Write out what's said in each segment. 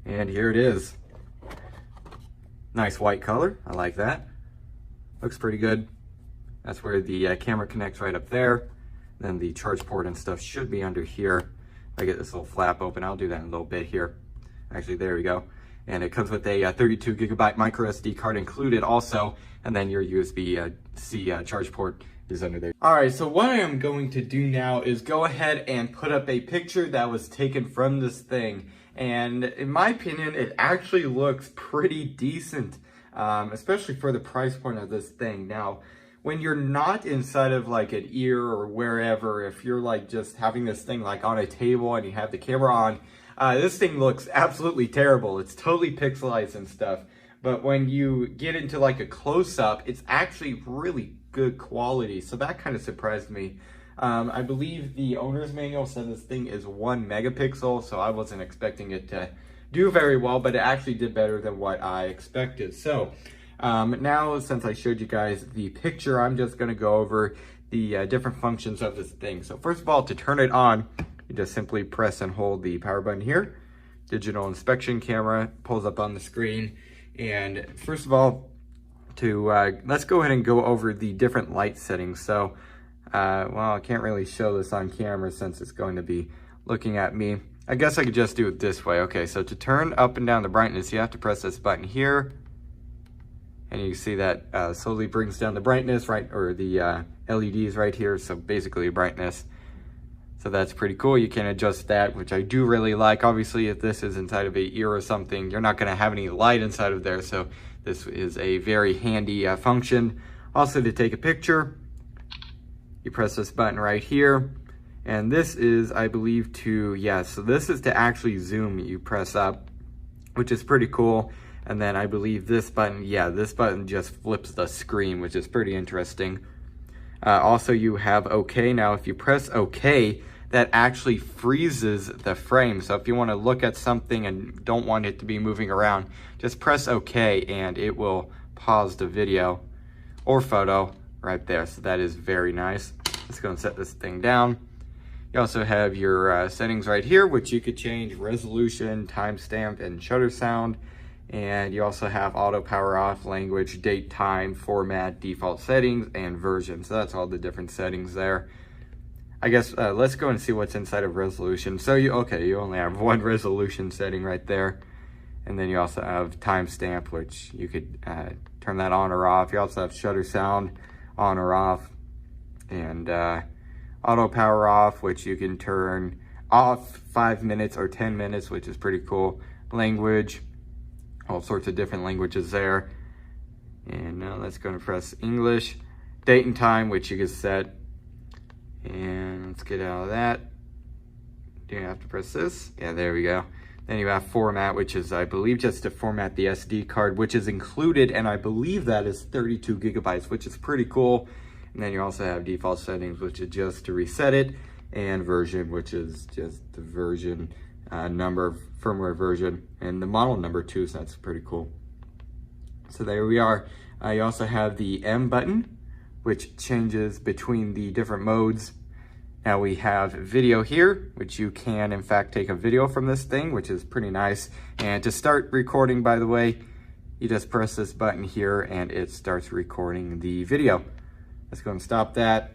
And here it is. Nice white color, I like that. Looks pretty good. That's where the camera connects right up there. Then the charge port and stuff should be under here. If I get this little flap open, I'll do that in a little bit here. Actually, there we go. And it comes with a 32 gigabyte micro SD card included also. And then your USB-C charge port is under there. All right, so what I am going to do now is go ahead and put up a picture that was taken from this thing. And in my opinion, it actually looks pretty decent, especially for the price point of this thing. Now, when you're not inside of like an ear or wherever, if you're like just having this thing like on a table and you have the camera on, this thing looks absolutely terrible. It's totally pixelized and stuff. But when you get into like a close-up, it's actually really good quality. So that kind of surprised me. I believe the owner's manual said this thing is 1 megapixel, so I wasn't expecting it to do very well, but it actually did better than what I expected. So now, since I showed you guys the picture, I'm just going to go over the different functions of this thing. So first of all, to turn it on, you just simply press and hold the power button here. Digital inspection camera pulls up on the screen. And first of all, let's go ahead and go over the different light settings. So well, I can't really show this on camera since it's going to be looking at me. I guess I could just do it this way. Okay, so to turn up and down the brightness, you have to press this button here. And you can see that slowly brings down the brightness, right, or the LEDs right here, so basically brightness. So that's pretty cool. You can adjust that, which I do really like. Obviously, if this is inside of a ear or something, you're not gonna have any light inside of there, so this is a very handy function. Also, to take a picture, you press this button right here, and this is, I believe, so this is to actually zoom. You press up, which is pretty cool. And then I believe this button, this button just flips the screen, which is pretty interesting. Also, you have OK. Now, if you press OK, that actually freezes the frame. So if you want to look at something and don't want it to be moving around, just press OK and it will pause the video or photo right there. So that is very nice. Let's go and set this thing down. You also have your settings right here, which you could change resolution, timestamp, and shutter sound. And you also have auto power off, language, date, time, format, default settings, and version. So that's all the different settings there. I guess let's go and see what's inside of resolution. So you only have one resolution setting right there. And then you also have timestamp, which you could turn that on or off. You also have shutter sound on or off. And auto power off, which you can turn off 5 minutes or 10 minutes, which is pretty cool. Language, all sorts of different languages there. And now let's go and press English. Date and time, which you can set. And let's get out of that. Do you have to press this? Yeah, there we go. Then you have format, which is, I believe, just to format the SD card, which is included, and I believe that is 32 gigabytes, which is pretty cool. And then you also have default settings, which is just to reset it, and version, which is just the version number, firmware version, and the model number too, so that's pretty cool. So there we are. You also have the M button, which changes between the different modes. Now we have video here, which you can in fact take a video from this thing, which is pretty nice. And to start recording, by the way, you just press this button here and it starts recording the video. Let's go and stop that.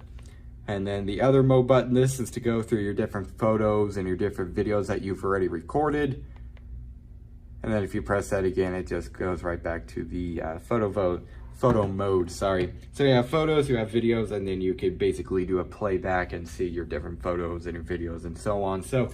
And then the other mode button, this is to go through your different photos and your different videos that you've already recorded. And then if you press that again, it just goes right back to the photo mode, sorry. So you have photos, you have videos, and then you can basically do a playback and see your different photos and your videos and so on. So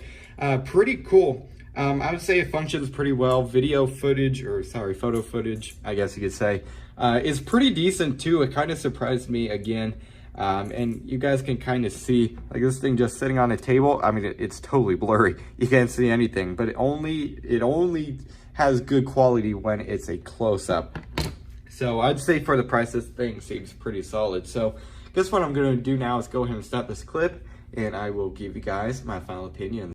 pretty cool. I would say it functions pretty well. Photo footage, I guess you could say, is pretty decent too. It kind of surprised me again. And you guys can kind of see, like, this thing just sitting on a table. I mean, it's totally blurry. You can't see anything, but it only has good quality when it's a close-up. So I'd say for the price, this thing seems pretty solid. So guess what I'm going to do now is go ahead and stop this clip, and I will give you guys my final opinion.